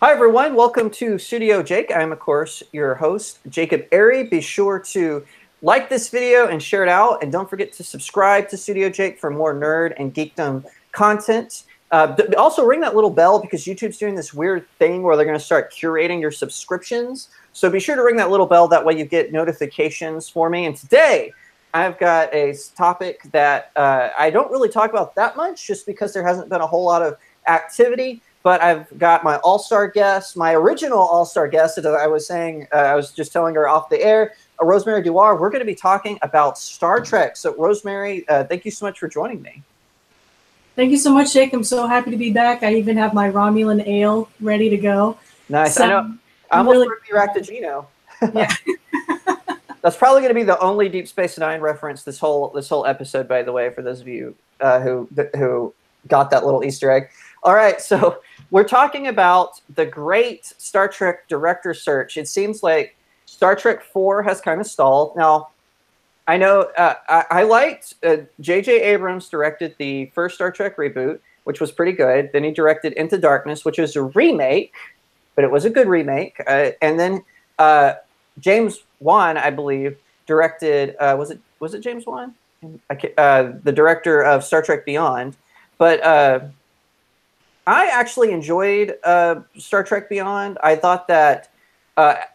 Hi, everyone. Welcome to Studio Jake. I'm, of course, your host, Jacob Airy. Be sure to like this video and share it out. And don't forget to subscribe to Studio Jake for more nerd and geekdom content. Also, ring that little bell because YouTube's doing this weird thing where they're going to start curating your subscriptions. So be sure to ring that little bell. That way you get notifications for me. And today, I've got a topic that I don't really talk about that much just because there hasn't been a whole lot of activity. But I've got my all-star guest, my original all-star guest, as I was saying, I was just telling her off the air, Rosemary Dewar. We're going to be talking about Star Trek. So, Rosemary, thank you so much for joining me. Thank you so much, Jake. I'm so happy to be back. I even have my Romulan ale ready to go. Nice. So, I know. I almost really brought you back to Gino. Yeah. That's probably going to be the only Deep Space Nine reference this whole episode, by the way, for those of you who got that little Easter egg. All right, so we're talking about the great Star Trek director search. It seems like Star Trek 4 has kind of stalled. Now, I know I liked J.J. Abrams directed the first Star Trek reboot, which was pretty good. Then he directed Into Darkness, which was a remake, but it was a good remake. And then James Wan, I believe, directed. Was it James Wan? The director of Star Trek Beyond, but. I actually enjoyed Star Trek Beyond. I thought that,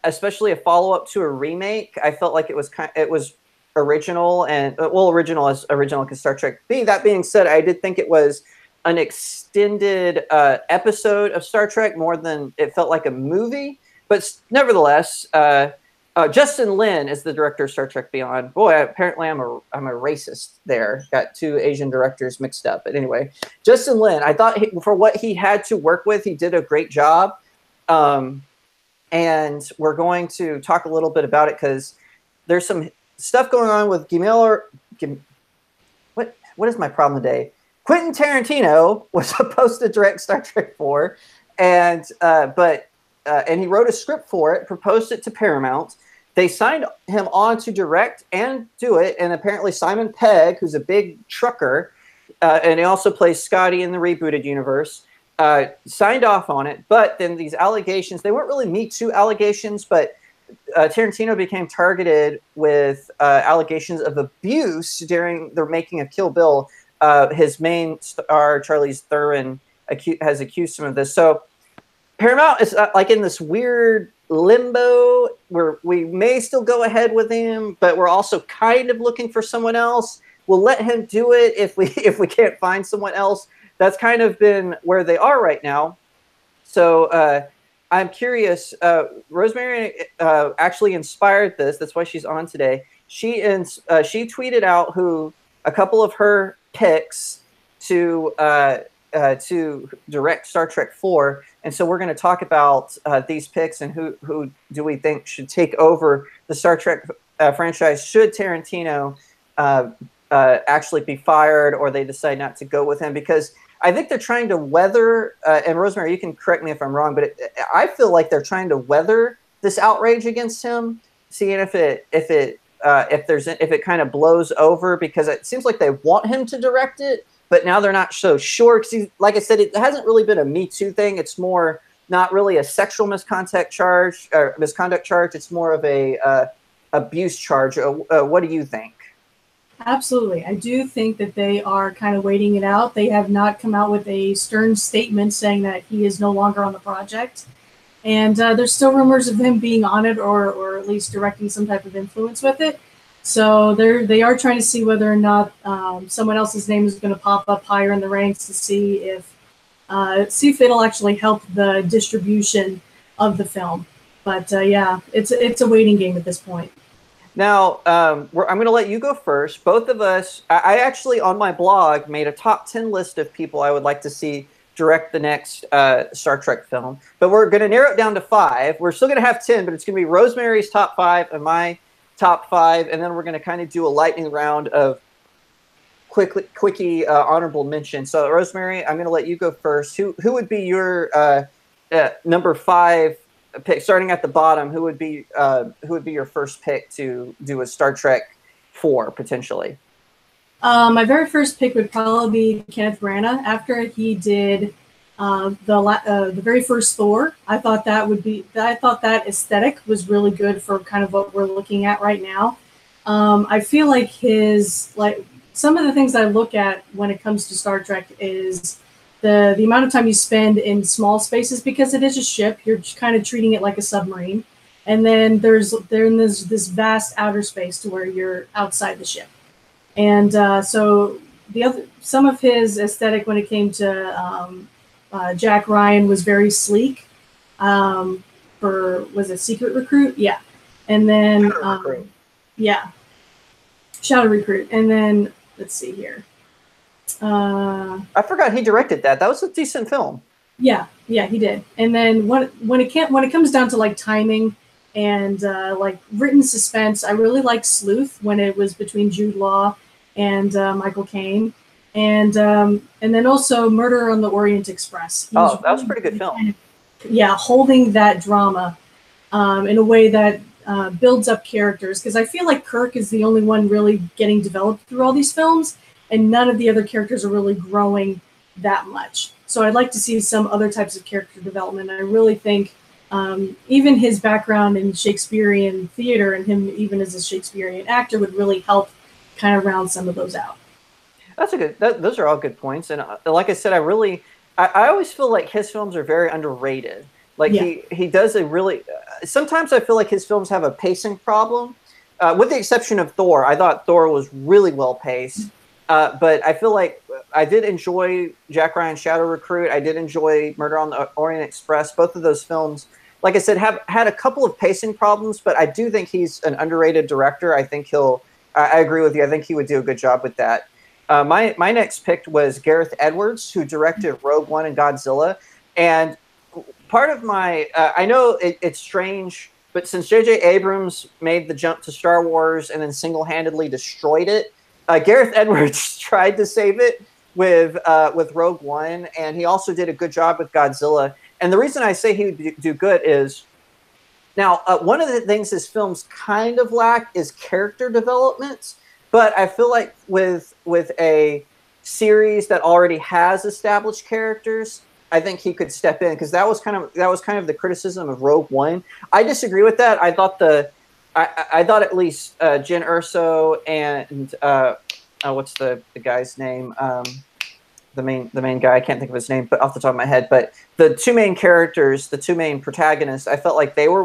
especially a follow-up to a remake, I felt like it was original and original because Star Trek B. That being said, I did think it was an extended episode of Star Trek more than it felt like a movie. But nevertheless, Justin Lin is the director of Star Trek Beyond. Boy, apparently I'm a racist there. Got two Asian directors mixed up. But anyway, Justin Lin, I thought for what he had to work with, he did a great job. And we're going to talk a little bit about it because there's some stuff going on with what is my problem today? Quentin Tarantino was supposed to direct Star Trek 4, and he wrote a script for it, proposed it to Paramount. They signed him on to direct and do it, and apparently Simon Pegg, who's a big trucker, and he also plays Scotty in the rebooted universe, signed off on it. But then these allegations, they weren't really Me Too allegations, but Tarantino became targeted with allegations of abuse during the making of Kill Bill. His main star, Charlize Theron, has accused him of this. So Paramount is like in this weird limbo where we may still go ahead with him, but we're also kind of looking for someone else. We'll let him do it if we can't find someone else. That's kind of been where they are right now. So I'm curious. Rosemary actually inspired this. That's why she's on today. She tweeted out a couple of her picks to direct Star Trek 4. And so we're going to talk about these picks and who do we think should take over the Star Trek franchise should Tarantino actually be fired or they decide not to go with him. Because I think they're trying to weather, and Rosemary, you can correct me if I'm wrong, but I feel like they're trying to weather this outrage against him, seeing if it kind of blows over, because it seems like they want him to direct it. But now they're not so sure because, like I said, it hasn't really been a Me Too thing. It's more not really a sexual misconduct charge. It's more of a abuse charge. What do you think? Absolutely. I do think that they are kind of waiting it out. They have not come out with a stern statement saying that he is no longer on the project. And there's still rumors of him being on it or at least directing some type of influence with it. So they are trying to see whether or not someone else's name is going to pop up higher in the ranks to see if it'll actually help the distribution of the film. But yeah, it's a waiting game at this point. Now, I'm going to let you go first. Both of us, I actually on my blog made a top 10 list of people I would like to see direct the next Star Trek film. But we're going to narrow it down to 5. We're still going to have 10, but it's going to be Rosemary's top 5 and my top 5, and then we're going to kind of do a lightning round of quickie honorable mention. So, Rosemary, I'm going to let you go first. Who would be your number 5 pick? Starting at the bottom, who would be your first pick to do a Star Trek 4 potentially? My very first pick would probably be Kenneth Branagh. After he did The very first Thor, I thought that aesthetic was really good for kind of what we're looking at right now. I feel like some of the things I look at when it comes to Star Trek is the amount of time you spend in small spaces, because it is a ship. You're kind of treating it like a submarine, and then there's this vast outer space to where you're outside the ship. And so some of his aesthetic when it came to Jack Ryan was very sleek. Was it Secret Recruit? Yeah, and then yeah, Shadow Recruit, and then let's see here. I forgot he directed that. That was a decent film. Yeah, he did. And then when it comes down to like timing and like written suspense, I really like Sleuth when it was between Jude Law and Michael Caine, and then also Murder on the Orient Express. That was a pretty good film. Holding that drama in a way that builds up characters, because I feel like Kirk is the only one really getting developed through all these films, and none of the other characters are really growing that much. So I'd like to see some other types of character development. I really think even his background in Shakespearean theater and him even as a Shakespearean actor would really help kind of round some of those out. Those are all good points. And like I said, I always feel like his films are very underrated. Like he does a really, sometimes I feel like his films have a pacing problem. With the exception of Thor, I thought Thor was really well paced. But I feel like I did enjoy Jack Ryan's Shadow Recruit. I did enjoy Murder on the Orient Express. Both of those films, like I said, have had a couple of pacing problems, but I do think he's an underrated director. I think I agree with you. I think he would do a good job with that. My next pick was Gareth Edwards, who directed Rogue One and Godzilla. And part of my, I know it's strange, but since J.J. Abrams made the jump to Star Wars and then single-handedly destroyed it, Gareth Edwards tried to save it with Rogue One, and he also did a good job with Godzilla. And the reason I say he would do good is, now, one of the things his films kind of lack is character development, but I feel like with a series that already has established characters, I think he could step in, because that was kind of the criticism of Rogue One. I disagree with that. I thought I thought at least Jyn Erso and what's the guy's name? The main guy, I can't think of his name, but off the top of my head. But the two main characters, the two main protagonists, I felt like they were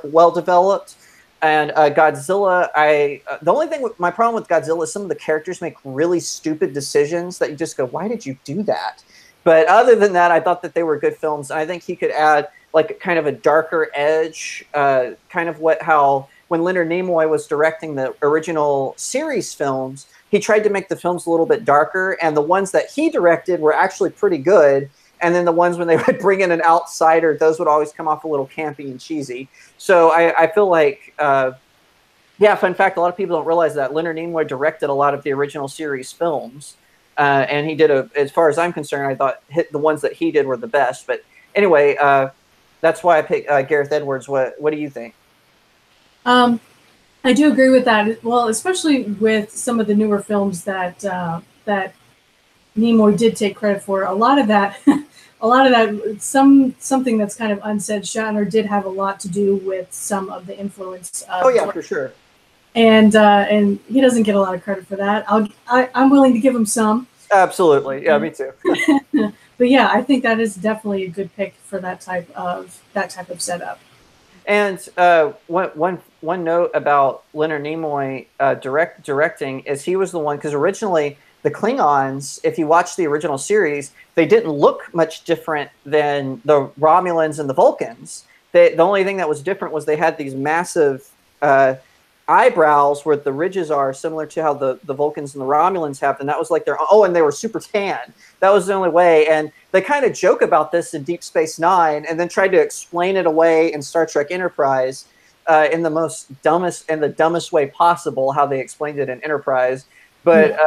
well developed. And Godzilla, the only thing my problem with Godzilla is some of the characters make really stupid decisions that you just go, why did you do that? But other than that, I thought that they were good films. And I think he could add like kind of a darker edge, kind of how when Leonard Nimoy was directing the original series films, he tried to make the films a little bit darker, and the ones that he directed were actually pretty good. And then the ones when they would bring in an outsider, those would always come off a little campy and cheesy. So I feel like, fun fact, a lot of people don't realize that Leonard Nimoy directed a lot of the original series films. And he did, as far as I'm concerned, I thought the ones that he did were the best. But anyway, that's why I picked Gareth Edwards. What do you think? I do agree with that. Well, especially with some of the newer films that Nimoy did take credit for. A lot of that, something that's kind of unsaid. Shatner did have a lot to do with some of the influence. For sure. And he doesn't get a lot of credit for that. I'm willing to give him some. Absolutely, yeah, me too. But yeah, I think that is definitely a good pick for that type of setup. And one note about Leonard Nimoy directing is he was the one, because originally the Klingons, if you watch the original series, they didn't look much different than the Romulans and the Vulcans. The only thing that was different was they had these massive eyebrows where the ridges are similar to how the Vulcans and the Romulans have, and that was like and they were super tan. That was the only way, and they kind of joke about this in Deep Space Nine, and then tried to explain it away in Star Trek Enterprise in the dumbest way possible, how they explained it in Enterprise. But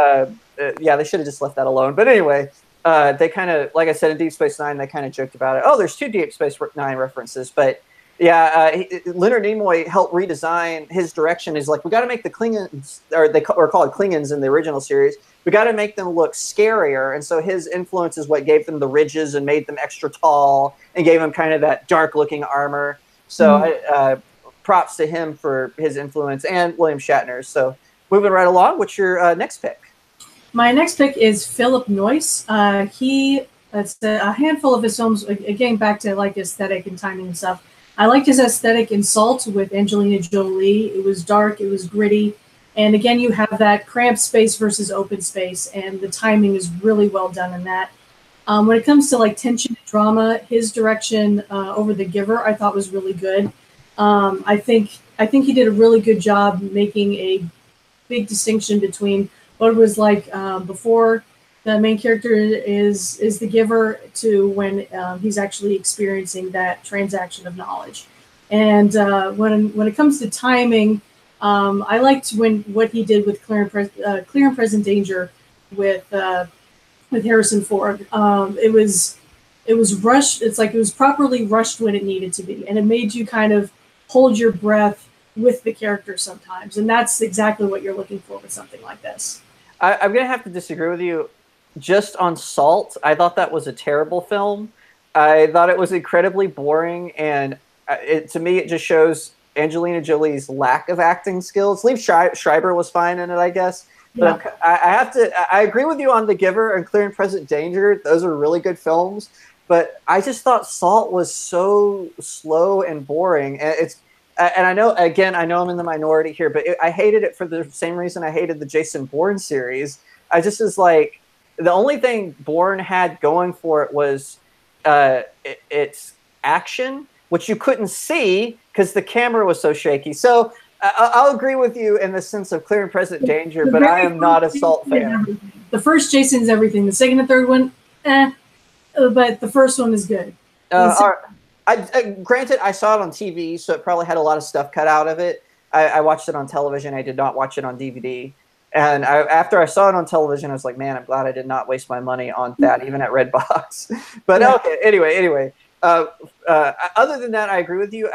they should have just left that alone. But anyway, they kind of, like I said, in Deep Space Nine, they kind of joked about it. Oh, there's 2 Deep Space Nine references, but Leonard Nimoy helped redesign his direction. He's like, we got to make the Klingons, or they were called Klingons in the original series. we got to make them look scarier. And so his influence is what gave them the ridges and made them extra tall and gave them kind of that dark looking armor. So props to him for his influence, and William Shatner's. So moving right along, what's your next pick? My next pick is Philip Noyce. That's a handful of his films, again, back to like aesthetic and timing and stuff. I liked his aesthetic in Salt with Angelina Jolie. It was dark, it was gritty. And again, you have that cramped space versus open space, and the timing is really well done in that. When it comes to like tension and drama, his direction over The Giver, I thought was really good. I think he did a really good job making a big distinction between what it was like before the main character is the giver to when he's actually experiencing that transaction of knowledge. And when it comes to timing, I liked what he did with Clear and Present Danger with Harrison Ford. It was rushed. It's like it was properly rushed when it needed to be, and it made you kind of hold your breath with the character sometimes, and that's exactly what you're looking for with something like this. I'm gonna have to disagree with you. Just on Salt, I thought that was a terrible film. I thought it was incredibly boring, and to me, it just shows Angelina Jolie's lack of acting skills. Liev Schreiber was fine in it, I guess. But yeah. I agree with you on The Giver and Clear and Present Danger. Those are really good films. But I just thought Salt was so slow and boring. And I know I'm in the minority here, but I hated it for the same reason I hated the Jason Bourne series. I just was like, the only thing Bourne had going for it was its action, which you couldn't see because the camera was so shaky. So I'll agree with you in the sense of Clear and Present Danger, but I am not a Salt fan. The first Jason's everything. The second and third one, but the first one is good. Granted, I saw it on TV, so it probably had a lot of stuff cut out of it. I watched it on television. I did not watch it on DVD. And after I saw it on television, I was like, man, I'm glad I did not waste my money on that, even at Redbox. But yeah. Okay, anyway. Other than that, I agree with you.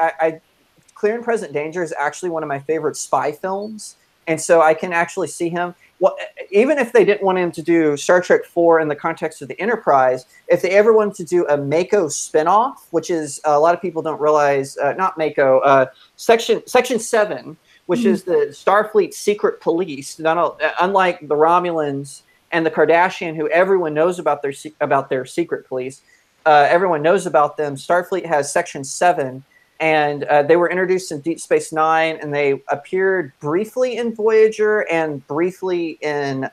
Clear and Present Danger is actually one of my favorite spy films. And so I can actually see him. Well, even if they didn't want him to do Star Trek IV in the context of the Enterprise, if they ever wanted to do a Mako spinoff, which is a lot of people don't realize, not Mako, Section 7, which is the Starfleet secret police. Unlike the Romulans and the Kardashian, who everyone knows about their secret police, everyone knows about them. Starfleet has Section 7. And they were introduced in Deep Space Nine, and they appeared briefly in Voyager and briefly in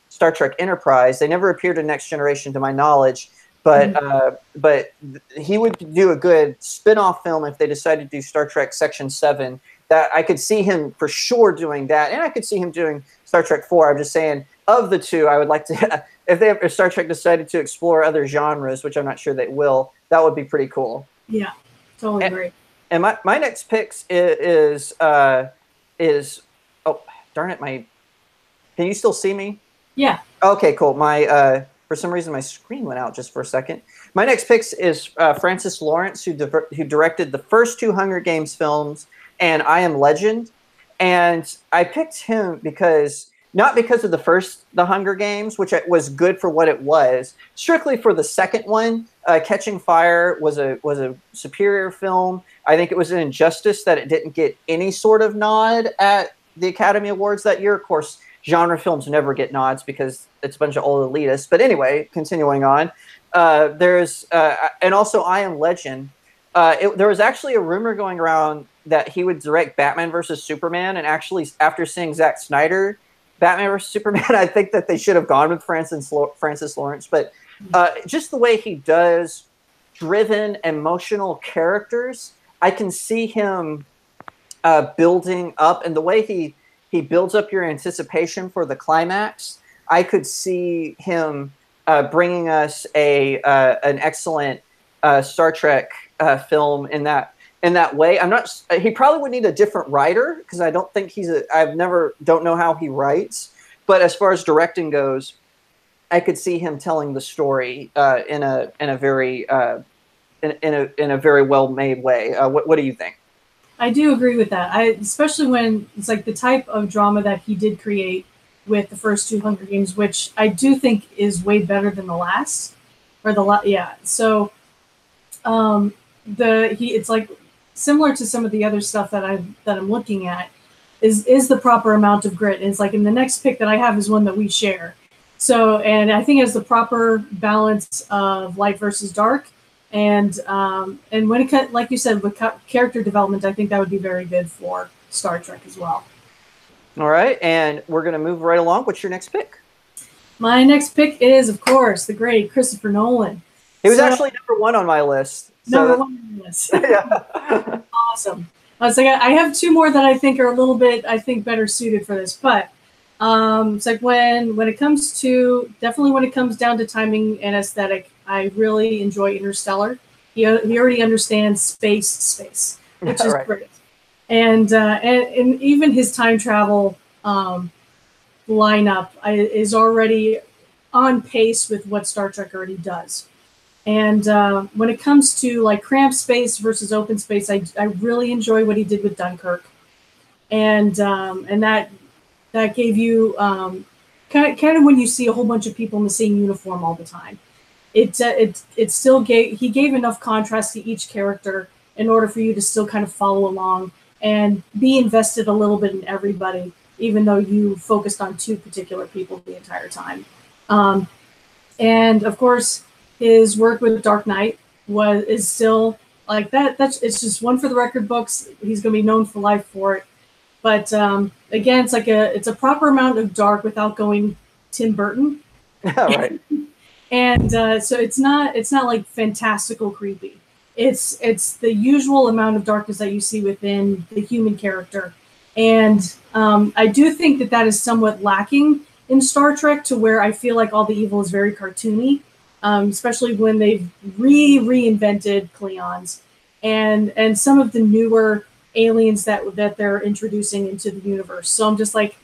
Star Trek Enterprise. They never appeared in Next Generation, to my knowledge. But he would do a good spin-off film if they decided to do Star Trek Section 7. That I could see him for sure doing that, and I could see him doing Star Trek 4. I'm just saying, of the two, I would like to. If Star Trek decided to explore other genres, which I'm not sure they will, that would be pretty cool. Yeah. Totally agree. And my next picks is oh darn it, can you still see me? Yeah. Okay, cool. For some reason my screen went out just for a second. My next picks is Francis Lawrence, who directed the first 2 Hunger Games films and I Am Legend. And I picked him not because of the Hunger Games, which was good for what it was, strictly for the second one. Catching Fire was a superior film. I think it was an injustice that it didn't get any sort of nod at the Academy Awards that year. Of course, genre films never get nods because it's a bunch of old elitists. But anyway, continuing on, and also I Am Legend. There was actually a rumor going around that he would direct Batman versus Superman, and actually, after seeing Zack Snyder Batman vs. Superman, I think that they should have gone with Francis Lawrence. But just the way he does driven, emotional characters, I can see him building up, and the way he builds up your anticipation for the climax. I could see him bringing us an excellent Star Trek film in that way. He probably would need a different writer, because I don't think don't know how he writes. But as far as directing goes, I could see him telling the story in a very well made way. What do you think? I do agree with that. Especially when it's like the type of drama that he did create with the first two Hunger Games, which I do think is way better than the last, or yeah. So it's like similar to some of the other stuff that I'm looking at is the proper amount of grit. And it's like in the next pick that I have is one that we share. So, and I think it has the proper balance of light versus dark. And when it, like you said, with character development, I think that would be very good for Star Trek as well. All right, and we're going to move right along. What's your next pick? My next pick is, of course, the great Christopher Nolan. He was actually number one on my list. Number one on the list. Yeah. Awesome. I was like, I have two more that I think are a little bit, better suited for this. But it's like when it comes to, definitely when it comes down to timing and aesthetic, I really enjoy Interstellar. He already understands space, which is great. And even his time travel lineup is already on pace with what Star Trek already does. And when it comes to like cramped space versus open space, I really enjoy what he did with Dunkirk, and that gave you kind of when you see a whole bunch of people in the same uniform all the time. It still gave enough contrast to each character in order for you to still kind of follow along and be invested a little bit in everybody, even though you focused on two particular people the entire time. And of course, his work with Dark Knight is still like that. It's just one for the record books. He's going to be known for life for it. But again, it's a proper amount of dark without going Tim Burton. Right. And so it's not like fantastical creepy. It's the usual amount of darkness that you see within the human character. And I do think that is somewhat lacking in Star Trek, to where I feel like all the evil is very cartoony, especially when they've reinvented Klingons and some of the newer aliens that they're introducing into the universe. So I'm just like,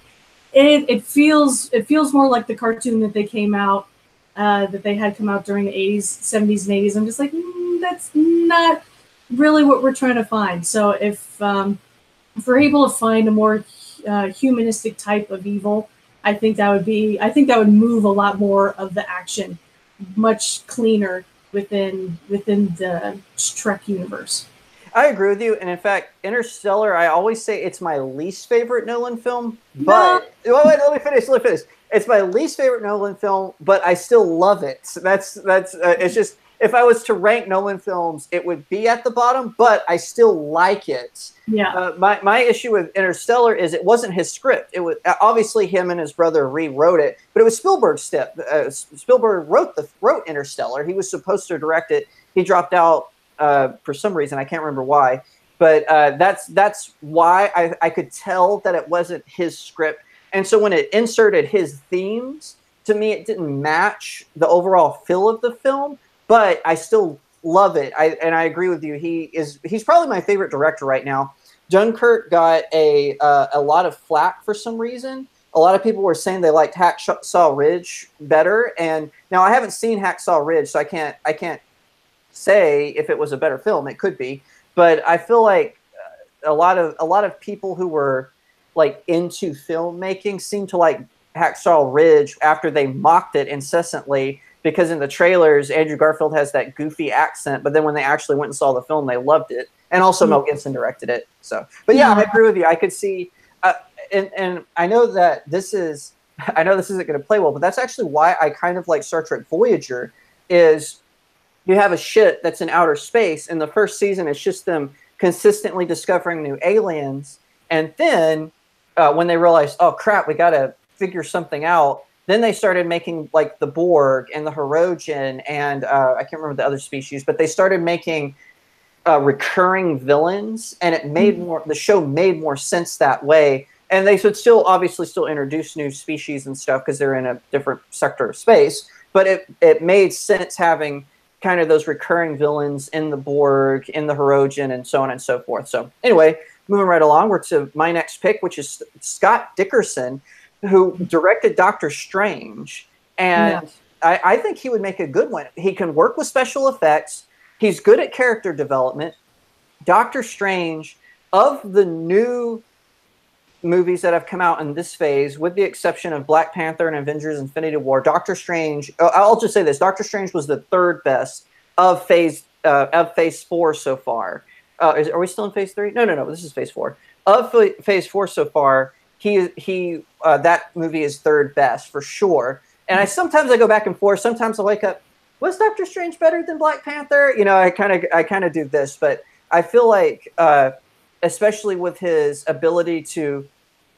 it feels more like the cartoon that they had come out during the 80s, 70s, and 80s. I'm just like, that's not really what we're trying to find. So if we're able to find a more humanistic type of evil, I think that would move a lot more of the action much cleaner within the Trek universe. I agree with you, and in fact, Interstellar, I always say it's my least favorite Nolan film. But wait, let me finish. It's my least favorite Nolan film, but I still love it. So that's it's just, if I was to rank Nolan films, it would be at the bottom, but I still like it. Yeah. My issue with Interstellar is it wasn't his script. It was obviously him and his brother rewrote it, but it was Spielberg's step. Spielberg wrote Interstellar. He was supposed to direct it. He dropped out for some reason. I can't remember why, but that's why I could tell that it wasn't his script. And so when it inserted his themes, to me, it didn't match the overall feel of the film. But I still love it. And I agree with you. He's probably my favorite director right now. Dunkirk got a lot of flack for some reason. A lot of people were saying they liked Hacksaw Ridge better. And now I haven't seen Hacksaw Ridge, so I can't say if it was a better film. It could be, but I feel like a lot of people who were like into filmmaking seemed to like Hacksaw Ridge after they mocked it incessantly. Because in the trailers, Andrew Garfield has that goofy accent, but then when they actually went and saw the film, they loved it. And also Mel Gibson directed it. So, but yeah, I agree with you. I could see, and I know that this isn't going to play well, but that's actually why I kind of like Star Trek Voyager. Is you have a ship that's in outer space, and the first season it's just them consistently discovering new aliens, and then when they realized, oh crap, we got to figure something out. Then they started making like the Borg and the Hirogen and I can't remember the other species, but they started making recurring villains, and it made the show made more sense that way. And they should obviously still introduce new species and stuff because they're in a different sector of space. But it made sense having kind of those recurring villains in the Borg, in the Hirogen, and so on and so forth. So anyway, moving right along, we're to my next pick, which is Scott Dickerson, who directed Doctor Strange. And I think he would make a good one. He can work with special effects. He's good at character development. Doctor Strange, of the new movies that have come out in this phase, with the exception of Black Panther and Avengers Infinity War, Doctor Strange, I'll just say this, Doctor Strange was the third best of phase 4 so far. Are we still in phase 3? No, this is phase 4. Of phase 4 so far, that movie is third best for sure. And I sometimes go back and forth. Sometimes I wake up, was Doctor Strange better than Black Panther? You know, I kind of do this, but I feel like, especially with his ability to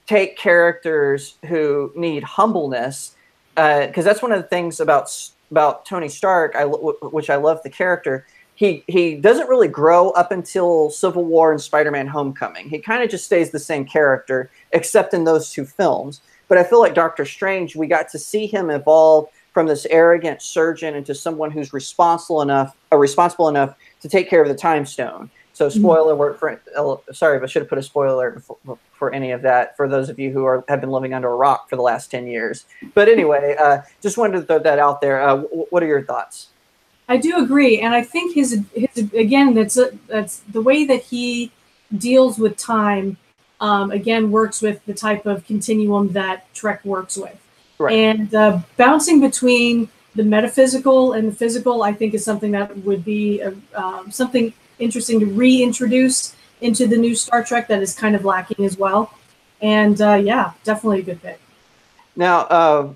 take characters who need humbleness, because that's one of the things about Tony Stark, which I love the character. He doesn't really grow up until Civil War and Spider-Man: Homecoming. He kind of just stays the same character, except in those 2 films. But I feel like Doctor Strange, we got to see him evolve from this arrogant surgeon into someone who's responsible enough to take care of the Time Stone. So spoiler alert for, sorry, I should have put a spoiler alert for any of that for those of you who have been living under a rock for the last 10 years. But anyway, just wanted to throw that out there. What are your thoughts? I do agree, and I think his again, that's the way that he deals with time. Again, works with the type of continuum that Trek works with, right. And bouncing between the metaphysical and the physical, I think, is something that would be something interesting to reintroduce into the new Star Trek that is kind of lacking as well. And yeah, definitely a good pick. Now,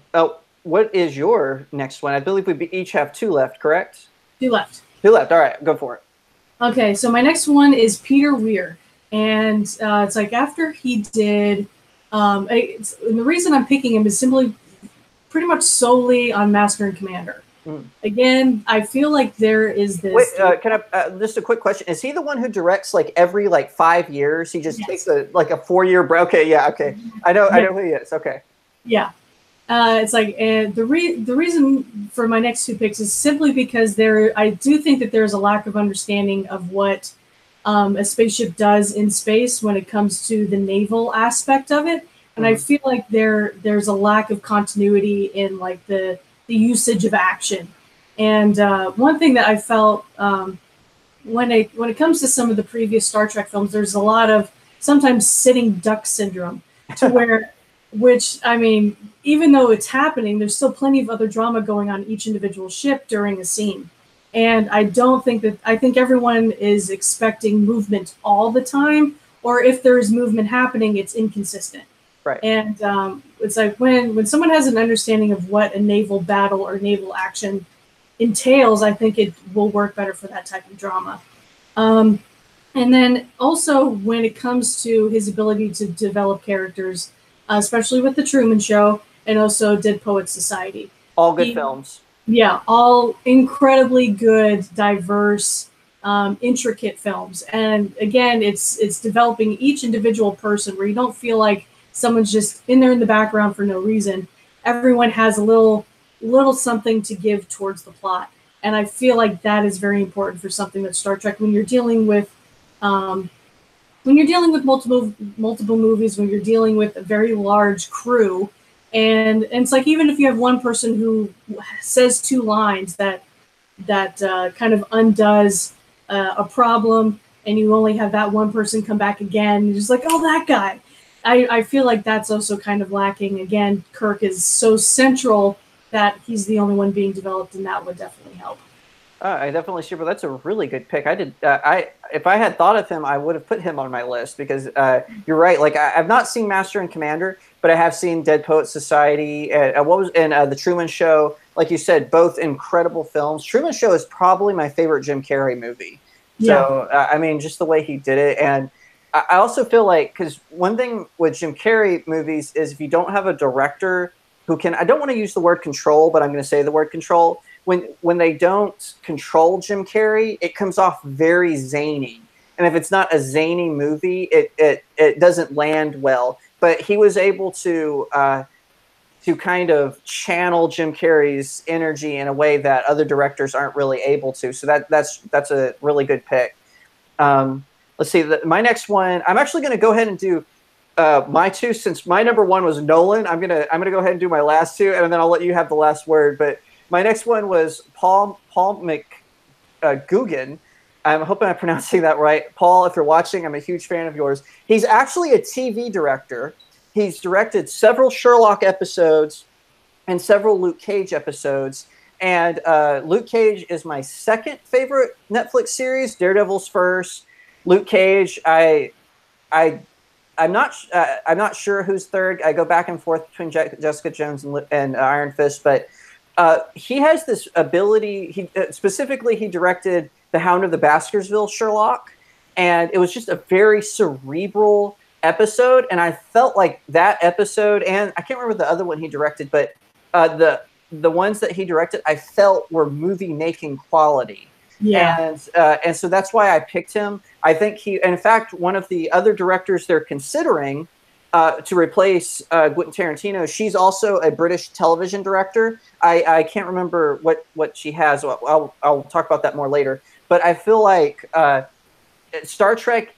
what is your next one? I believe we each have 2 left, correct? 2 left. 2 left. All right, go for it. Okay, so my next one is Peter Weir. And it's like after he did, and the reason I'm picking him is simply pretty much solely on Master and Commander. Again, I feel like there is this. Wait, can I just a quick question? Is he the one who directs like every 5 years? He just takes a 4-year break. Okay, yeah, okay. I know who he is. Okay. Yeah, it's like the reason for my next 2 picks is simply because I do think that there's a lack of understanding of what a spaceship does in space when it comes to the naval aspect of it, and I feel like there's a lack of continuity in like the usage of action. And one thing that I felt when it comes to some of the previous Star Trek films, there's a lot of sometimes sitting duck syndrome to where, which, I mean, even though it's happening, there's still plenty of other drama going on each individual ship during a scene. And I think everyone is expecting movement all the time, or if there is movement happening, it's inconsistent. Right. And it's like when someone has an understanding of what a naval battle or naval action entails, I think it will work better for that type of drama. And then also when it comes to his ability to develop characters, especially with The Truman Show and also Dead Poets Society. All good films. Yeah, all incredibly good, diverse, intricate films. And again, it's developing each individual person where you don't feel like someone's just in there in the background for no reason. Everyone has a little something to give towards the plot. And I feel like that is very important for something like Star Trek when you're dealing with multiple movies, when you're dealing with a very large crew. And it's like, even if you have one person who says 2 lines that kind of undoes a problem, and you only have that one person come back again, you're just like, oh, that guy. I feel like that's also kind of lacking. Again, Kirk is so central that he's the only one being developed, and that would definitely help. I definitely see, but that's a really good pick. If I had thought of him, I would have put him on my list because you're right. Like I've not seen Master and Commander, but I have seen Dead Poets Society and The Truman Show. Like you said, both incredible films. Truman Show is probably my favorite Jim Carrey movie. So I mean, just the way he did it, and I also feel like, because one thing with Jim Carrey movies is if you don't have a director who can, I don't want to use the word control, but I'm going to say the word control. When they don't control Jim Carrey, it comes off very zany. And if it's not a zany movie, it doesn't land well. But he was able to kind of channel Jim Carrey's energy in a way that other directors aren't really able to. So that's a really good pick. Let's see. My next one, I'm actually going to go ahead and do my 2, since my number 1 was Nolan. I'm gonna go ahead and do my last 2, and then I'll let you have the last word. But my next one was Paul McGugan. I'm hoping I'm pronouncing that right. Paul, if you're watching, I'm a huge fan of yours. He's actually a TV director. He's directed several Sherlock episodes and several Luke Cage episodes. And Luke Cage is my second favorite Netflix series. Daredevil's first. Luke Cage, I'm not sure who's third. I go back and forth between Jessica Jones and Iron Fist, but he has this ability. Specifically, he directed The Hound of the Baskerville Sherlock, and it was just a very cerebral episode. And I felt like that episode, and I can't remember the other one he directed, but the ones that he directed, I felt were movie making quality. Yeah. And so that's why I picked him. I think in fact, one of the other directors they're considering to replace Quentin Tarantino, she's also a British television director. I can't remember what she has. I'll talk about that more later. But I feel like Star Trek,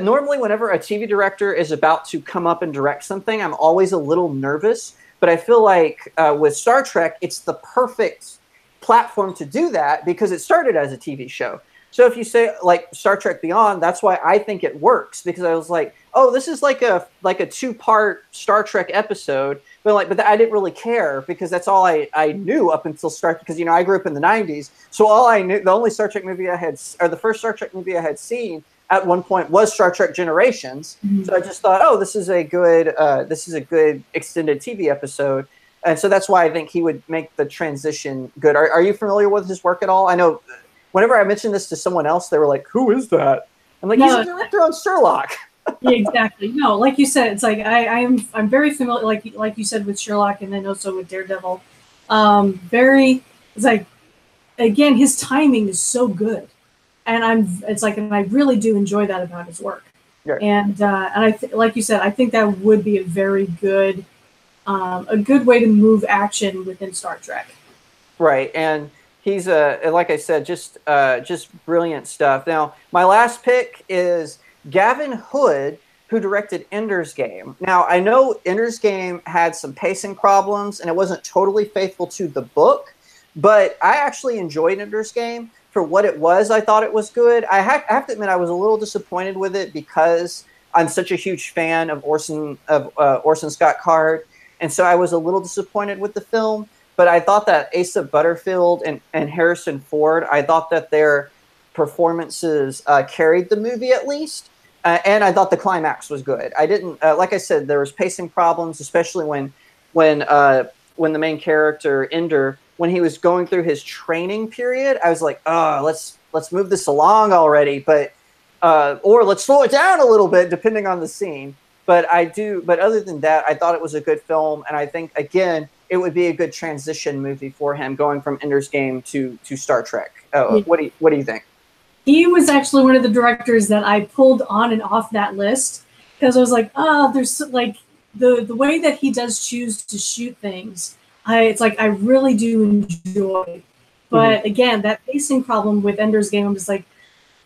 normally whenever a TV director is about to come up and direct something, I'm always a little nervous. But I feel like with Star Trek, it's the perfect platform to do that because it started as a TV show. So if you say like Star Trek Beyond, that's why I think it works, because I was like, oh, this is like a 2-part Star Trek episode, but I didn't really care because that's all I knew up until because I grew up in the 90s, so all I knew, the only Star Trek movie the first Star Trek movie I had seen at one point was Star Trek Generations. Mm-hmm. So I just thought, oh, this is a good extended TV episode. And so that's why I think he would make the transition good. Are you familiar with his work at all? I know whenever I mentioned this to someone else, they were like, who is that? I'm like, he's a director on Sherlock. Yeah, exactly. No, like you said, it's like I'm very familiar, like you said, with Sherlock, and then also with Daredevil. It's like, again, his timing is so good. And I really do enjoy that about his work. Right. And like you said, I think that would be a very good way to move action within Star Trek. Right, and he's like I said, just brilliant stuff. Now, my last pick is Gavin Hood, who directed Ender's Game. Now, I know Ender's Game had some pacing problems, and it wasn't totally faithful to the book, but I actually enjoyed Ender's Game. For what it was, I thought it was good. I have to admit, I was a little disappointed with it because I'm such a huge fan of Orson Scott Card, and so I was a little disappointed with the film. But I thought that Asa Butterfield and Harrison Ford, I thought that their performances carried the movie at least, and I thought the climax was good. I didn't, like I said, there was pacing problems, especially when the main character Ender, when he was going through his training period, I was like, oh, let's move this along already, but or let's slow it down a little bit depending on the scene. But other than that, I thought it was a good film, and I think again it would be a good transition movie for him going from Ender's Game to Star Trek. What do you think? He was actually one of the directors that I pulled on and off that list because I was like, there's like the way that he does choose to shoot things. It's like I really do enjoy, but again, that pacing problem with Ender's Game, I'm just like,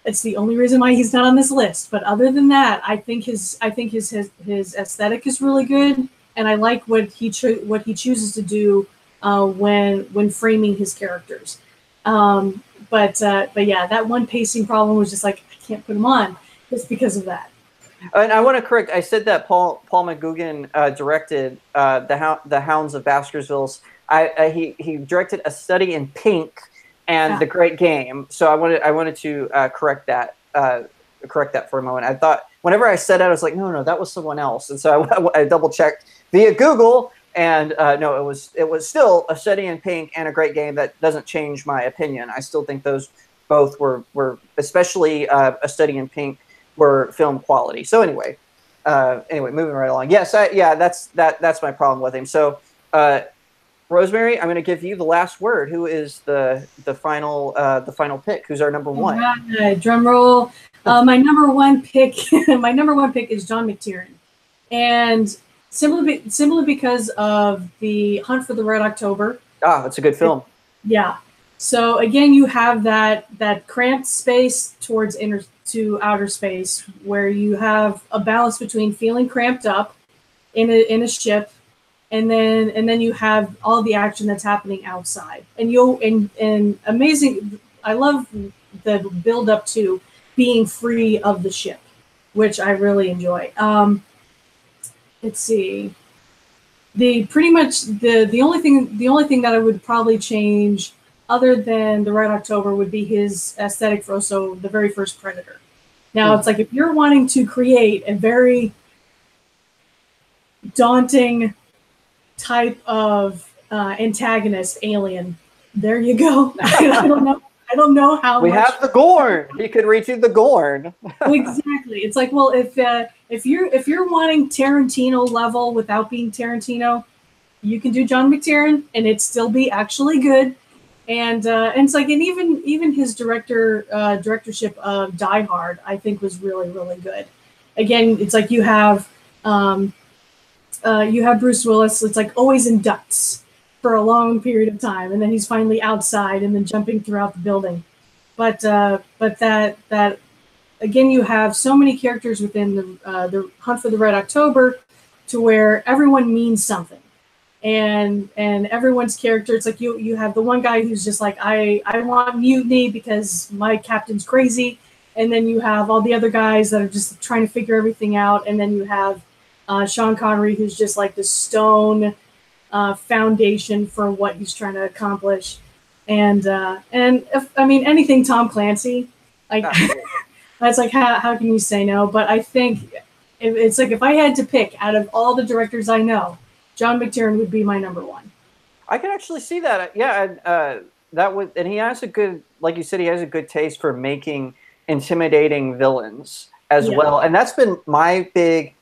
it's the only reason why he's not on this list. But other than that, I think his aesthetic is really good, and I like what he chooses to do when framing his characters. But yeah, that one pacing problem was just like, I can't put him on just because of that. And I want to correct. I said that Paul McGugan directed the Hounds of Baskerville. He directed A Study in Pink and The Great Game. So I wanted to correct that for a moment. I thought whenever I said that, I was like, no, that was someone else. And so I double checked via Google, and no, it was still A Study in Pink and A Great Game. That doesn't change my opinion. I still think those both were especially A Study in Pink, were film quality. So anyway, moving right along. Yes, that's my problem with him. So, Rosemary, I'm going to give you the last word. Who is the final pick? Who's our number one? Right, drum roll. My number one pick is John McTiernan, and simply because of The Hunt for the Red October. It's a good film. Yeah. So again, you have that cramped space to outer space, where you have a balance between feeling cramped up in a ship, and then you have all the action that's happening outside. And amazing. I love the build up to being free of the ship, which I really enjoy. Let's see. The only thing that I would probably change, other than the Red October, would be his aesthetic for also the very first Predator. Now, it's like if you're wanting to create a very daunting type of antagonist alien, there you go. I don't know how we have the Gorn. He could reach you the Gorn. Exactly. It's like, well, if you're wanting Tarantino level without being Tarantino, you can do John McTiernan and it still be actually good. And it's like, and even his directorship of Die Hard, I think was really, really good. Again, it's like you have Bruce Willis. It's like always in ducks for a long period of time, and then he's finally outside and then jumping throughout the building. But that again, you have so many characters within the Hunt for the Red October, to where everyone means something, and everyone's character. It's like you have the one guy who's just like, I want mutiny because my captain's crazy, and then you have all the other guys that are just trying to figure everything out, and then you have Sean Connery, who's just like the stone foundation for what he's trying to accomplish. And if, I mean, anything Tom Clancy, like that's like, how can you say no? But I think it's like, if I had to pick out of all the directors I know, John McTiernan would be my number one. I can actually see that. Yeah, that would, and he has a good, like you said, he has a good taste for making intimidating villains as well. And that's been my big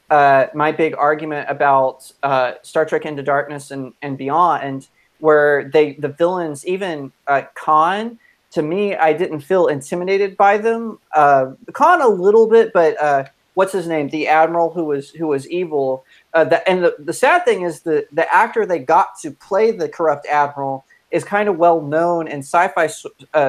argument about Star Trek Into Darkness and Beyond, where the villains, even Khan, to me, I didn't feel intimidated by them. Khan a little bit, but what's his name? The Admiral who was evil. The sad thing is the actor they got to play the corrupt Admiral is kind of well known in sci-fi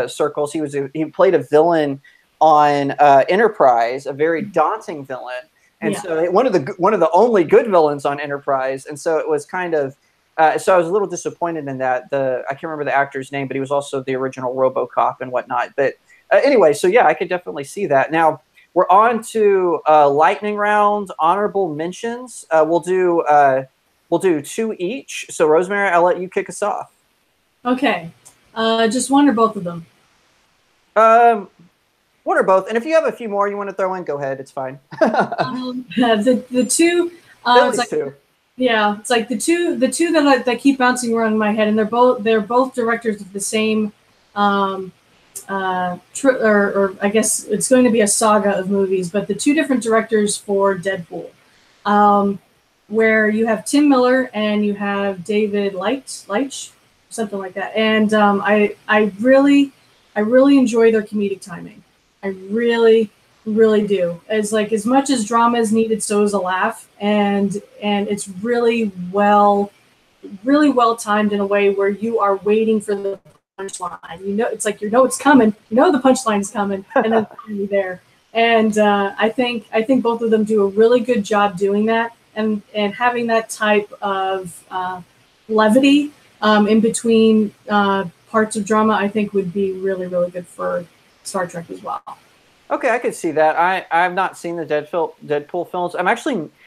circles. He played a villain on Enterprise, a very daunting villain. And so one of the only good villains on Enterprise, and so it was kind of so I was a little disappointed in that. I can't remember the actor's name, but he was also the original RoboCop and whatnot. But anyway, so yeah, I could definitely see that. Now we're on to lightning round, honorable mentions. We'll do 2 each. So Rosemary, I'll let you kick us off. Okay, just one or both of them. One or both, and if you have a few more you want to throw in, go ahead. It's fine. The two. It's like, two. Yeah, it's like the two that keep bouncing around in my head, and they're both directors of the same, or I guess it's going to be a saga of movies, but the two different directors for Deadpool, where you have Tim Miller and you have David Leitch, something like that, and I really enjoy their comedic timing. I really, really do. As much as drama is needed, so is a laugh, and it's really well timed in a way where you are waiting for the punchline. You know, it's like it's coming. You know the punchline is coming, and then finally there. And I think both of them do a really good job doing that, and having that type of levity in between parts of drama, I think would be really, really good for Star Trek as well. Okay, I could see that. I've not seen the Deadpool films.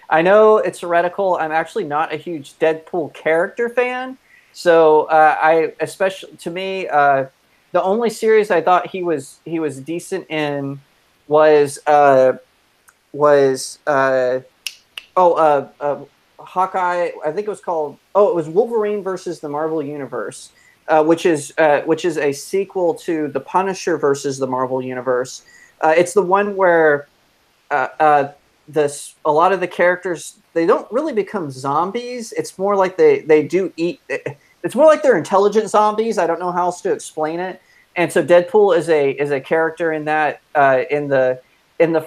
I know it's heretical. I'm actually not a huge Deadpool character fan. So especially to me, the only series I thought he was decent in was Hawkeye. I think it was called. Oh, it was Wolverine versus the Marvel Universe, which is a sequel to The Punisher versus the Marvel Universe. It's the one where a lot of the characters, they don't really become zombies. It's more like they do eat. It's more like they're intelligent zombies. I don't know how else to explain it. And so Deadpool is a character in that in the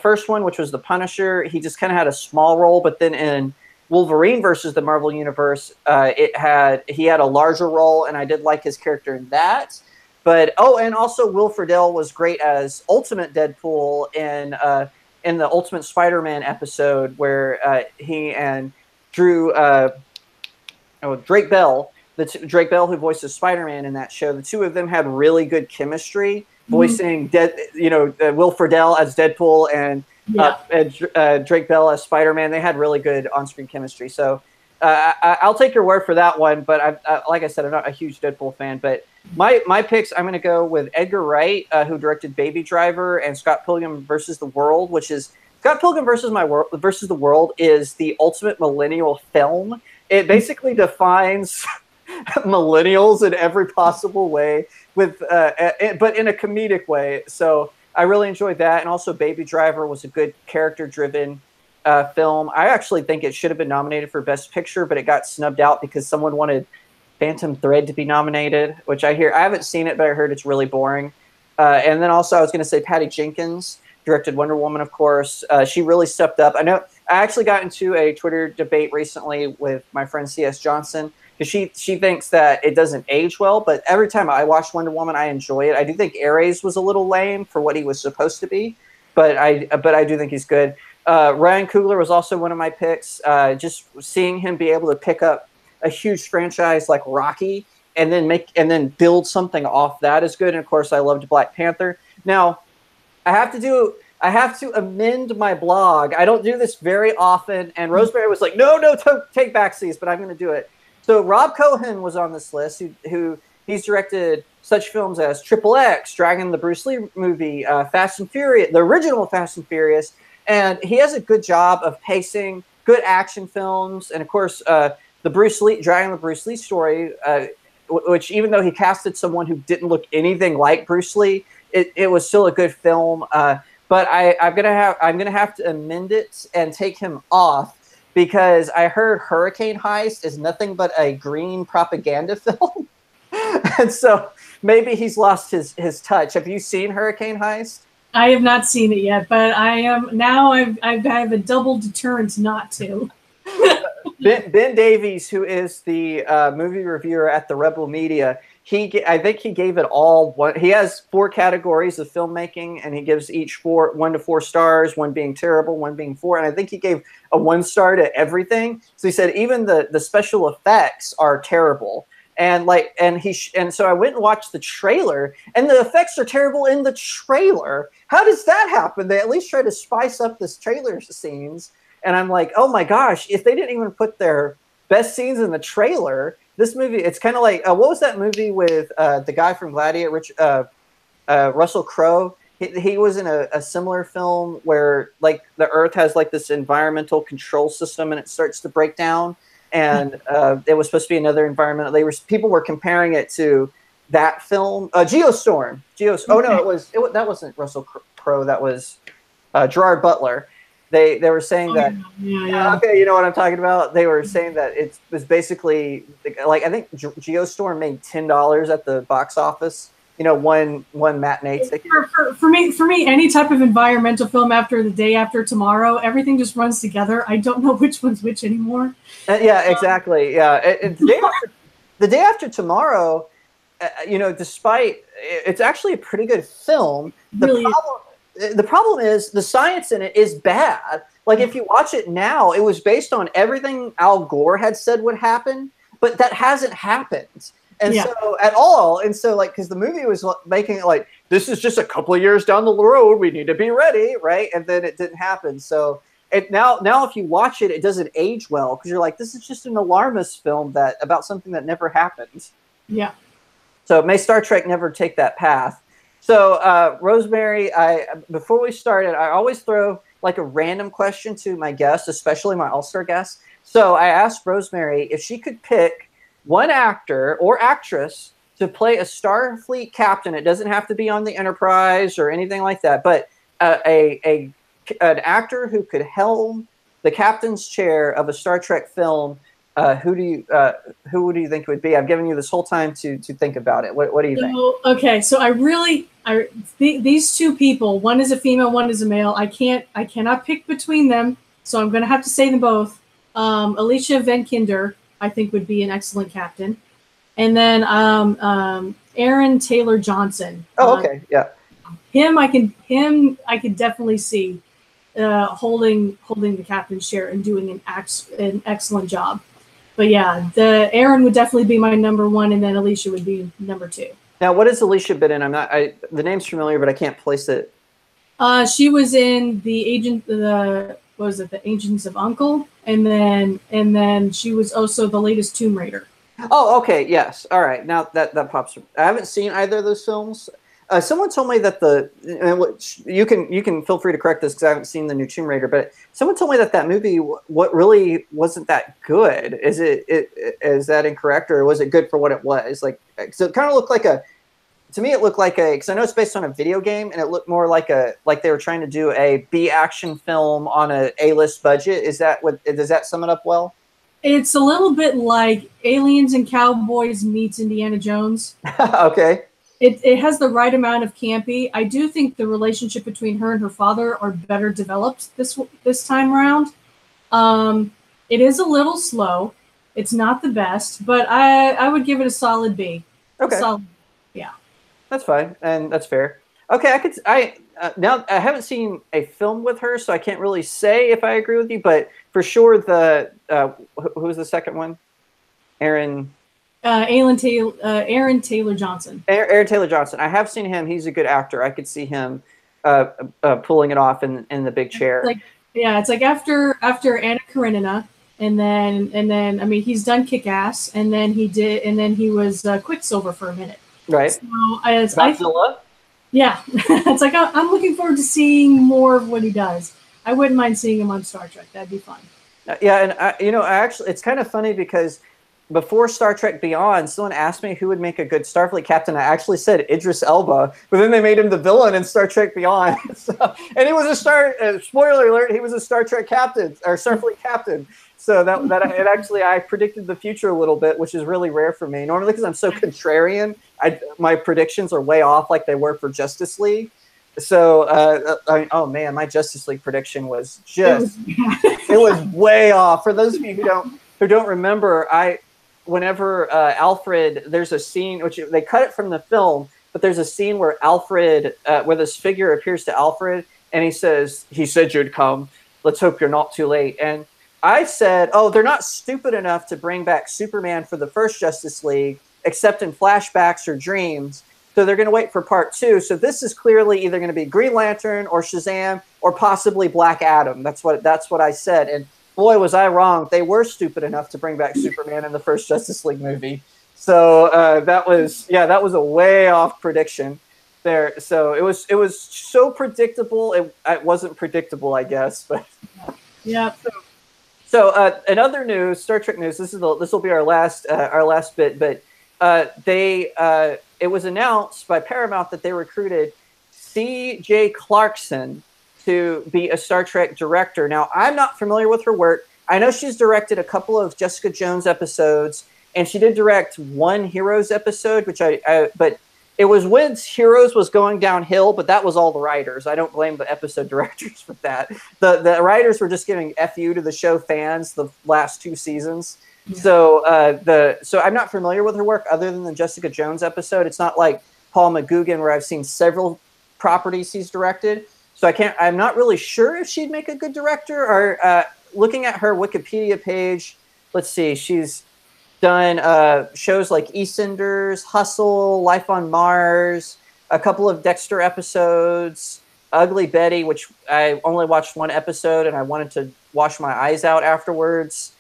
first one, which was The Punisher. He just kind of had a small role, but then in Wolverine versus the Marvel Universe, he had a larger role, and I did like his character in that. But and also Will Friedle was great as Ultimate Deadpool in the Ultimate Spider-Man episode where he and Drake Bell, Drake Bell who voices Spider-Man in that show, the two of them had really good chemistry. voicing Will Friedle as Deadpool and Drake Bell as Spider-Man. They had really good on-screen chemistry. So I'll take your word for that one. But like I said, I'm not a huge Deadpool fan. But my picks, I'm going to go with Edgar Wright, who directed Baby Driver, and Scott Pilgrim versus the World, which is Scott Pilgrim versus the World is the ultimate millennial film. It basically defines millennials in every possible way, but in a comedic way. So I really enjoyed that, and also Baby Driver was a good character-driven film. I actually think it should have been nominated for Best Picture, but it got snubbed out because someone wanted Phantom Thread to be nominated, which I haven't seen it, but I heard it's really boring. And then also I was going to say Patty Jenkins directed Wonder Woman, of course. She really stepped up. I actually got into a Twitter debate recently with my friend C.S. Johnson, because she thinks that it doesn't age well, but every time I watch Wonder Woman, I enjoy it. I do think Ares was a little lame for what he was supposed to be, but I do think he's good. Ryan Coogler was also one of my picks. Just seeing him be able to pick up a huge franchise like Rocky and then build something off that is good. And of course, I loved Black Panther. Now, I have to amend my blog. I don't do this very often, and Rosemary was like, "No, take backseats," but I'm going to do it. So Rob Cohen was on this list, who he's directed such films as Triple X, Dragon, the Bruce Lee movie, Fast and Furious, the original Fast and Furious, and he has a good job of pacing good action films, and of course, the Dragon, the Bruce Lee story, which even though he casted someone who didn't look anything like Bruce Lee, it was still a good film. But I'm gonna have to amend it and take him off, because I heard Hurricane Heist is nothing but a green propaganda film. And so maybe he's lost his touch. Have you seen Hurricane Heist? I have not seen it yet, but I have a double deterrent not to. Ben Davies, who is the movie reviewer at the Rebel Media, I think he gave it all one. He has 4 categories of filmmaking, and he gives each 1 to 4 stars, one being terrible, one being 4. And I think he gave a 1 star to everything. So he said even the special effects are terrible. And so I went and watched the trailer, and the effects are terrible in the trailer. How does that happen? They at least try to spice up this trailer scenes. And I'm like, oh my gosh, if they didn't even put their best scenes in the trailer, this movie, it's kind of like, what was that movie with the guy from Gladiator, Russell Crowe? He was in a similar film where like the Earth has like this environmental control system and it starts to break down. And it was supposed to be another environment. People were comparing it to that film, Geostorm. Oh no, that wasn't Russell Crowe. That was Gerard Butler. They were saying that. Yeah. Okay, you know what I'm talking about. They were saying that it was basically like, I think Geostorm made $10 at the box office. You know, one matinee ticket. For me, any type of environmental film after The Day After Tomorrow, everything just runs together. I don't know which one's which anymore. Yeah, exactly. Yeah, The Day After Tomorrow, despite it's actually a pretty good film. The problem is the science in it is bad. Like if you watch it now, it was based on everything Al Gore had said would happen, but that hasn't happened. And so at all. And so like, because the movie was making it like, this is just a couple of years down the road, we need to be ready, right? And then it didn't happen. So now if you watch it, it doesn't age well, because you're like, this is just an alarmist film about something that never happened. Yeah. So may Star Trek never take that path. So Rosemary, before we started, I always throw like a random question to my guests, especially my all-star guests. So I asked Rosemary if she could pick one actor or actress to play a Starfleet captain. It doesn't have to be on the Enterprise or anything like that, but an actor who could helm the captain's chair of a Star Trek film. Who do you think it would be? I've given you this whole time to think about it. What do you think? Okay, so these two people, one is a female, one is a male. I cannot pick between them, so I'm going to have to say them both. Alicia Vikander, I think, would be an excellent captain, and then Aaron Taylor Johnson. Oh, okay, yeah. Him, I could definitely see holding the captain's chair and doing an excellent job. But yeah, Aaron would definitely be my number 1, and then Alicia would be number 2. Now, what has Alicia been in? The name's familiar, but I can't place it. She was in the Agents of Uncle, and then she was also the latest Tomb Raider. Oh, okay, yes. All right, now that pops up. I haven't seen either of those films. Someone told me that you can feel free to correct this because I haven't seen the new Tomb Raider, but someone told me that movie what really wasn't that good. Is that incorrect, or was it good for what it was? Like, so it kind of looked like to me it looked like because I know it's based on a video game, and it looked more like they were trying to do a B action film on a A-list budget. Does that sum it up well? It's a little bit like Aliens and Cowboys meets Indiana Jones. Okay. It has the right amount of campy. I do think the relationship between her and her father are better developed this time around. It is a little slow. It's not the best, but I would give it a solid B. Okay. Yeah. That's fine, and that's fair. Okay, now I haven't seen a film with her, so I can't really say if I agree with you. But for sure, who was the second one? Aaron Taylor Johnson. Aaron Taylor Johnson. I have seen him. He's a good actor. I could see him pulling it off in the big chair. It's like after Anna Karenina, and then I mean he's done Kick-Ass, and then he was Quicksilver for a minute. Right. So Godzilla. Yeah, it's like I'm looking forward to seeing more of what he does. I wouldn't mind seeing him on Star Trek. That'd be fun. Yeah, and I actually, it's kind of funny because before Star Trek Beyond, someone asked me who would make a good Starfleet captain. I actually said Idris Elba, but then they made him the villain in Star Trek Beyond. And he was spoiler alert, he was a Star Trek captain, or Starfleet captain. So I predicted the future a little bit, which is really rare for me. Normally, because I'm so contrarian, my predictions are way off like they were for Justice League. So, oh man, my Justice League prediction was it was way off. For those of you who don't remember, whenever Alfred, there's a scene which they cut it from the film, but there's a scene where Alfred, where this figure appears to Alfred, and he said you'd come. Let's hope you're not too late. And I said, oh, they're not stupid enough to bring back Superman for the first Justice League, except in flashbacks or dreams. So they're going to wait for part 2. So this is clearly either going to be Green Lantern or Shazam or possibly Black Adam. That's what I said. And boy, was I wrong. They were stupid enough to bring back Superman in the first Justice League movie. So that was a way off prediction there. So it was so predictable. It wasn't predictable, I guess. But yeah. So in other news, Star Trek news. This will be our last bit. But it was announced by Paramount that they recruited C.J. Clarkson to be a Star Trek director. Now, I'm not familiar with her work. I know she's directed a couple of Jessica Jones episodes, and she did direct one Heroes episode, but it was when Heroes was going downhill, but that was all the writers. I don't blame the episode directors for that. The writers were just giving FU to the show fans the last 2 seasons. Yeah. So I'm not familiar with her work other than the Jessica Jones episode. It's not like Paul McGugan where I've seen several properties he's directed. So I'm not really sure if she'd make a good director. Or looking at her Wikipedia page, let's see, she's done shows like EastEnders, Hustle, Life on Mars, a couple of Dexter episodes, Ugly Betty, which I only watched 1 episode and I wanted to wash my eyes out afterwards.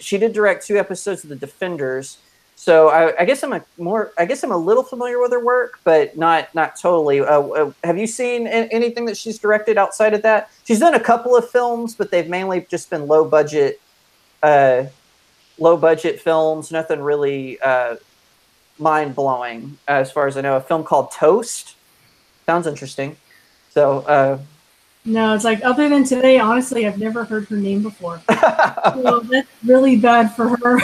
She did direct 2 episodes of The Defenders. So I guess I'm a little familiar with her work, but not totally. Have you seen anything that she's directed outside of that? She's done a couple of films, but they've mainly just been low budget films. Nothing really mind blowing, as far as I know. A film called Toast sounds interesting. So no, it's like other than today. Honestly, I've never heard her name before. So that's really bad for her.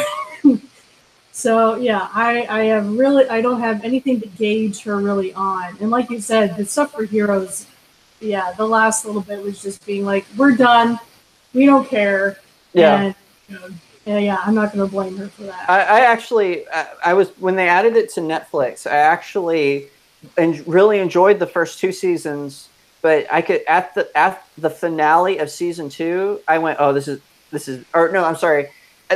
So yeah, I don't have anything to gauge her really on. And like you said, the stuff for Heroes, yeah, the last little bit was just being like, we're done, we don't care. Yeah. And, yeah, I'm not going to blame her for that. I actually, when they added it to Netflix, I actually really enjoyed the first 2 seasons. But I could at the finale of season 2, I went, oh, this is, or no, I'm sorry,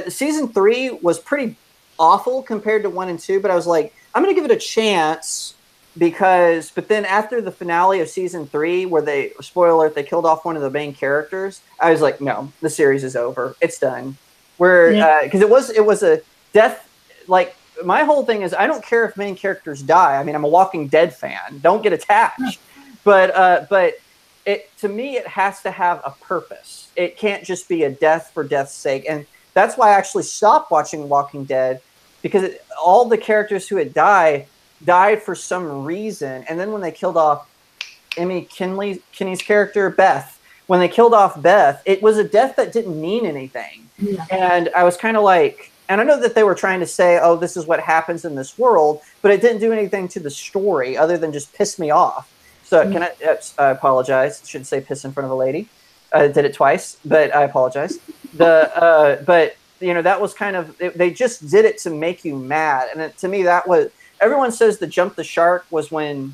season 3 was pretty awful compared to 1 and 2. But I was like, I'm going to give it a chance but then after the finale of season 3, where spoiler alert, they killed off one of the main characters, I was like, no, the series is over. It's done. Because it was a death, like, my whole thing is I don't care if main characters die. I mean, I'm a Walking Dead fan. Don't get attached. But to me, it has to have a purpose. It can't just be a death for death's sake. And that's why I actually stopped watching Walking Dead, because all the characters who had died for some reason. And then when they killed off Emmy Kinney's character, Beth, when they killed off Beth, it was a death that didn't mean anything. Yeah. And I was kind of like, and I know that they were trying to say, oh, this is what happens in this world, but it didn't do anything to the story other than just piss me off. So I apologize. I shouldn't say piss in front of a lady. I did it twice, but I apologize. But that was kind of, they just did it to make you mad. And to me, that was, everyone says the jump the shark was when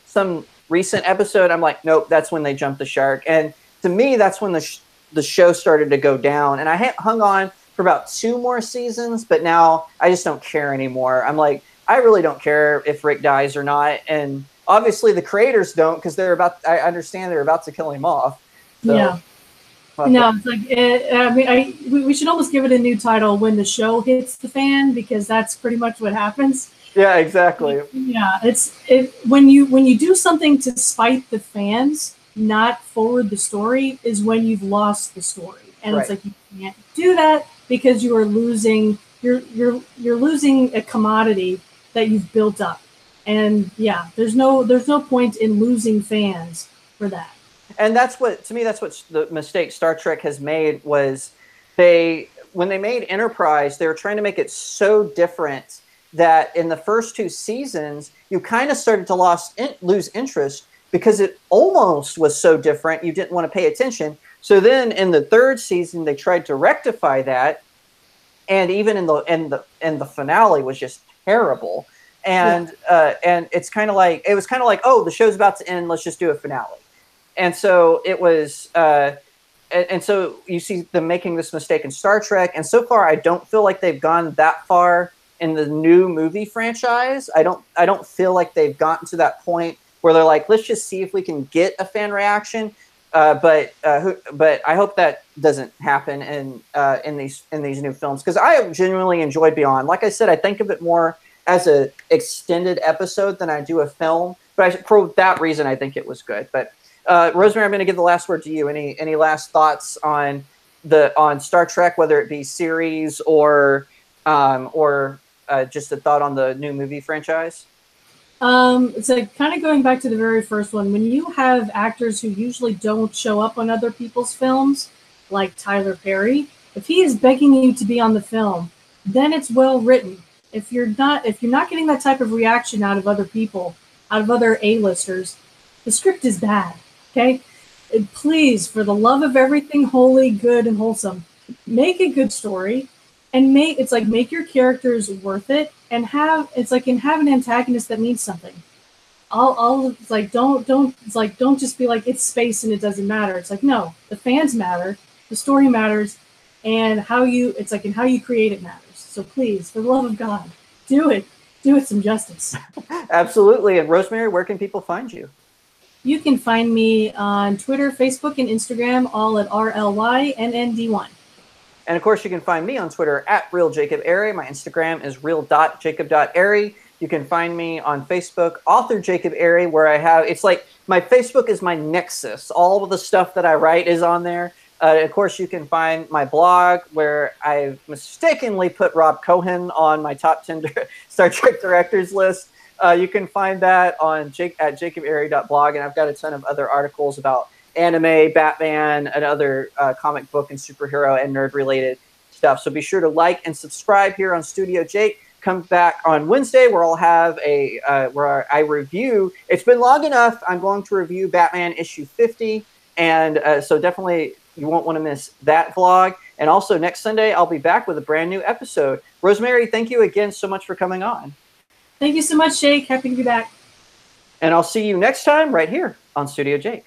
some recent episode, I'm like, nope, that's when they jumped the shark. And to me, that's when the show started to go down. And I hung on for about 2 more seasons, but now I just don't care anymore. I'm like, I really don't care if Rick dies or not. And obviously the creators don't, because I understand they're about to kill him off. So, yeah. No, it's like, we should almost give it a new title, When the Show Hits the Fan, because that's pretty much what happens. Yeah, exactly. Yeah, when you do something to spite the fans, not forward the story, is when you've lost the story. And It's like, you can't do that, because you are losing you're losing a commodity that you've built up. And yeah, there's no point in losing fans for that. And that's what the mistake Star Trek has made was when they made Enterprise, they were trying to make it so different that in the first 2 seasons, you kind of started to lose interest, because it almost was so different you didn't want to pay attention. So then in the 3rd season, they tried to rectify that, and even in the finale was just terrible. And and it was kind of like, oh, the show's about to end, let's just do a finale. And so it was, and so you see them making this mistake in Star Trek. And so far, I don't feel like they've gone that far in the new movie franchise. I don't feel like they've gotten to that point where they're like, let's just see if we can get a fan reaction. But I hope that doesn't happen in these new films, because I genuinely enjoyed Beyond. Like I said, I think of it more as an extended episode than I do a film. But for that reason, I think it was good. But Rosemary, I'm going to give the last word to you. Any last thoughts on Star Trek, whether it be series or just a thought on the new movie franchise? It's like kind of going back to the very first one. When you have actors who usually don't show up on other people's films, like Tyler Perry, if he is begging you to be on the film, then it's well written. If you're not getting that type of reaction out of other people, out of other A-listers, the script is bad. Okay, and please, for the love of everything holy, good, and wholesome, make a good story, and make your characters worth it, and have an antagonist that means something. Don't just be like, it's space and it doesn't matter. It's like, no, the fans matter, the story matters, and how you create it matters. So please, for the love of God, do it some justice. Absolutely. And Rosemary, where can people find you? You can find me on Twitter, Facebook, and Instagram, all at RLYNND1. And of course, you can find me on Twitter at RealJacobAiry. My Instagram is real.jacob.airy. You can find me on Facebook, Author Jacob Airy, where it's like my Facebook is my nexus. All of the stuff that I write is on there. Of course, you can find my blog, where I've mistakenly put Rob Cohen on my top 10 Star Trek directors list. You can find that on at jacobairy.blog, and I've got a ton of other articles about anime, Batman, and other comic book and superhero and nerd-related stuff. So be sure to like and subscribe here on Studio Jake. Come back on Wednesday, where I'll have where I review. It's been long enough. I'm going to review Batman issue 50, and so definitely you won't want to miss that vlog. And also next Sunday, I'll be back with a brand new episode. Rosemary, thank you again so much for coming on. Thank you so much, Jake. Happy to be back. And I'll see you next time right here on Studio Jake.